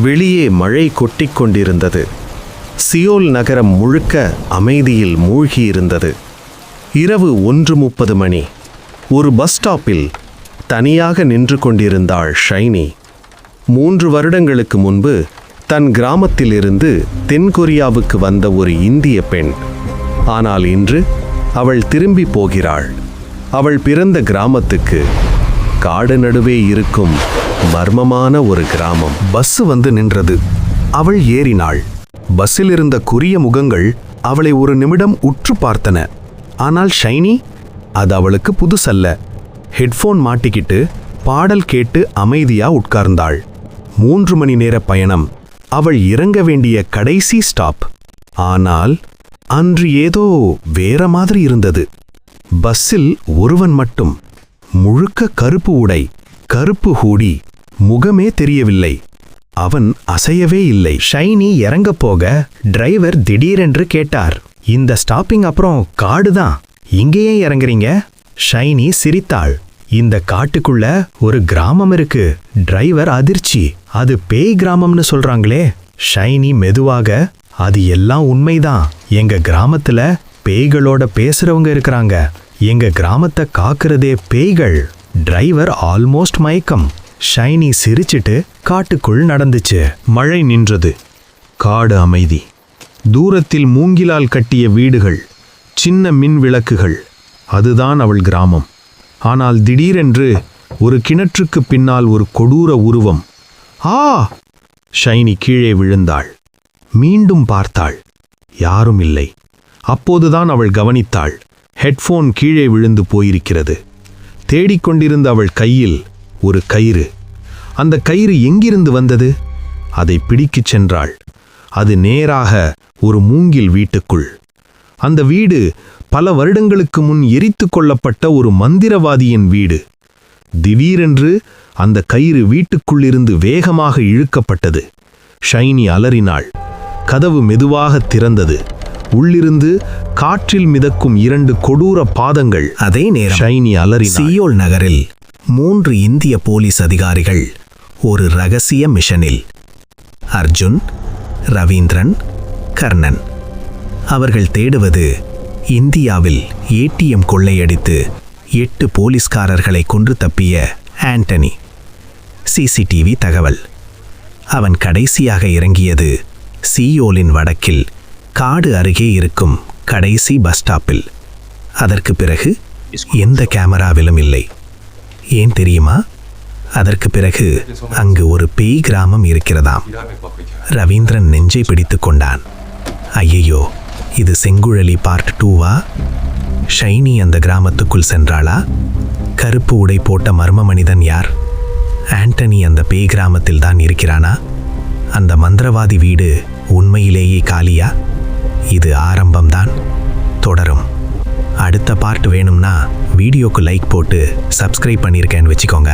வெளியே மழை கொட்டிக் கொண்டிருந்தது. சியோல் நகரம் முழுக்க அமைதியில் மூழ்கியிருந்தது. இரவு 1:30 மணி. ஒரு பஸ் ஸ்டாப்பில் தனியாக நின்று கொண்டிருந்தாள் ஷைனி. 3 வருடங்களுக்கு முன்பு தன் கிராமத்திலிருந்து தென்கொரியாவுக்கு வந்த ஒரு இந்திய பெண். ஆனால் இன்று அவள் திரும்பி போகிறாள். அவள் பிறந்த கிராமத்துக்கு. காடு நடுவே இருக்கும் மர்மமான ஒரு கிராமம். பஸ் வந்து நின்றது. அவள் ஏறினாள். பஸ்ஸில் இருந்த குறிய முகங்கள் அவளை ஒரு நிமிடம் உற்று பார்த்தன. ஆனால் ஷைனி, அது அவளுக்கு புதுசல்ல. ஹெட்ஃபோன் மாட்டிக்கிட்டு பாடல் கேட்டு அமைதியா உட்கார்ந்தாள். 3 மணி நேர பயணம். அவள் இறங்க வேண்டிய கடைசி ஸ்டாப். ஆனால் அன்று ஏதோ வேற மாதிரி இருந்தது. பஸ்ஸில் ஒருவன் மட்டும். முழுக்க கருப்பு உடை, கருப்பு ஹூடி, முகமே தெரியவில்லை. அவன் அசையவே இல்லை. ஷைனி இறங்க போக டிரைவர் திடீரென்று கேட்டார், இந்த ஸ்டாப்பிங் அப்புறம் காடுதான், இங்கேயே இறங்குறீங்க? ஷைனி சிரித்தாள். இந்த காட்டுக்குள்ள ஒரு கிராமம் இருக்கு. டிரைவர் அதிர்ச்சி. அது பேய் கிராமம்னு சொல்றாங்களே. ஷைனி மெதுவாக, அது எல்லாம் உண்மைதான். எங்க கிராமத்துல பேய்களோட பேசுறவங்க இருக்கிறாங்க. எங்க கிராமத்தை காக்குறதே பேய்கள். டிரைவர் ஆல்மோஸ்ட் மயக்கம். ஷைனி சிரிச்சிட்டு காட்டுக்குள் நடந்துச்சு. மழை நின்றது. காடு அமைதி. தூரத்தில் மூங்கிலால் கட்டிய வீடுகள், சின்ன மின் விளக்குகள். அதுதான் அவள் கிராமம். ஆனால் திடீரென்று ஒரு கிணற்றுக்கு பின்னால் ஒரு கொடூர உருவம். ஆ! ஷைனி கீழே விழுந்தாள். மீண்டும் பார்த்தாள். யாரும் இல்லை. அப்போதுதான் அவள் கவனித்தாள். ஹெட்ஃபோன் கீழே விழுந்து போயிருக்கிறது. தேடிக்கொண்டிருந்த அவள் கையில் ஒரு கயிறு. அந்த கயிறு எங்கிருந்து வந்தது? அதை பிடிக்கச் சென்றாள். அது நேராக ஒரு மூங்கில் வீட்டுக்குள். அந்த வீடு பல வருடங்களுக்கு முன் எரித்து கொள்ளப்பட்ட ஒரு மந்திரவாதியின் வீடு. திடீரென்று அந்த கயிறு வீட்டுக்குள்ளிருந்து வேகமாக இழுக்கப்பட்டது. ஷைனி அலறினாள். கதவு மெதுவாக திறந்தது. உள்ளிருந்து காற்றில் மிதக்கும் 2 கொடூர பாதங்கள். அதே நேரம் ஷைனி அலறினாள். சியோல் நகரில் 3 இந்திய போலீஸ் அதிகாரிகள் ஒரு ரகசிய மிஷனில். அர்ஜுன், ரவீந்திரன், கர்ணன். அவர்கள் தேடுவது இந்தியாவில் ஏடிஎம் கொள்ளையடித்து 8 போலீஸ்காரர்களை கொன்று தப்பிய ஆண்டனி. சிசிடிவி தகவல். அவன் கடைசியாக இறங்கியது சியோலின் வடக்கில் காடு அருகே இருக்கும் கடைசி பஸ் ஸ்டாப்பில். அதற்கு பிறகு எந்த கேமராவிலும் இல்லை. ஏன் தெரியுமா? அதற்கு பிறகு அங்கு ஒரு பேய் கிராமம் இருக்கிறதாம். ரவீந்திரன் நெஞ்சை பிடித்து கொண்டான். ஐயையோ, இது செங்குழலி பார்ட் 2வா? ஷைனி அந்த கிராமத்துக்குள் சென்றாளா? கருப்பு உடை போட்ட மர்ம மனிதன் யார்? ஆண்டனி அந்த பேய் கிராமத்தில் தான் இருக்கிறானா? அந்த மந்திரவாதி வீடு உண்மையிலேயே காலியா? இது ஆரம்பம்தான். தொடரும். அடுத்த பார்ட் வேணும்னா வீடியோக்கு லைக் போட்டு சப்ஸ்கிரைப் பண்ணியிருக்கேன்னு வச்சுக்கோங்க.